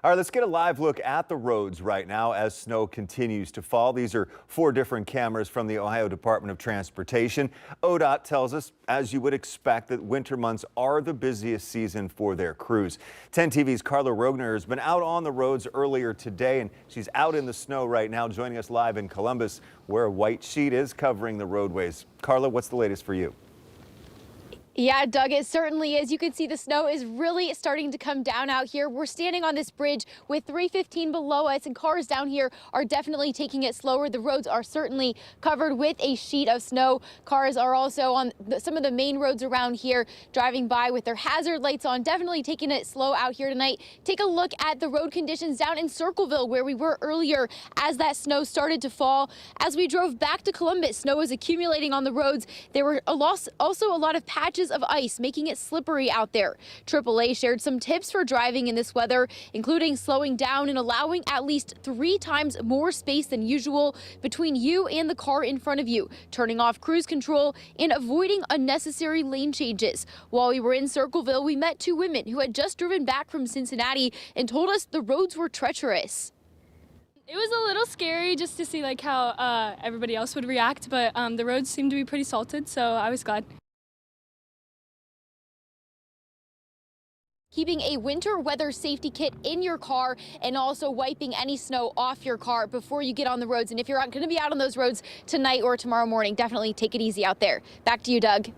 All right, let's get a live look at the roads right now as snow continues to fall. These are 4 different cameras from the Ohio Department of Transportation. ODOT tells us, as you would expect, that winter months are the busiest season for their crews. 10 TV's Carla Rogner has been out on the roads earlier today, and she's out in the snow right now, joining us live in Columbus, where a white sheet is covering the roadways. Carla, what's the latest for you? Yeah, Doug, it certainly is. You can see the snow is really starting to come down out here. We're standing on this bridge with 315 below us, and cars down here are definitely taking it slower. The roads are certainly covered with a sheet of snow. Cars are also on some of the main roads around here driving by with their hazard lights on, definitely taking it slow out here tonight. Take a look at the road conditions down in Circleville, where we were earlier as that snow started to fall. As we drove back to Columbus, snow was accumulating on the roads. There were also a lot of patches of ice, making it slippery out there. AAA shared some tips for driving in this weather, including slowing down and allowing at least 3 times more space than usual between you and the car in front of you, turning off cruise control and avoiding unnecessary lane changes. While we were in Circleville, we met 2 women who had just driven back from Cincinnati and told us the roads were treacherous. It was a little scary just to see how everybody else would react, but the roads seemed to be pretty salted, so I was glad. Keeping a winter weather safety kit in your car and also wiping any snow off your car before you get on the roads. And if you're going to be out on those roads tonight or tomorrow morning, definitely take it easy out there. Back to you, Doug.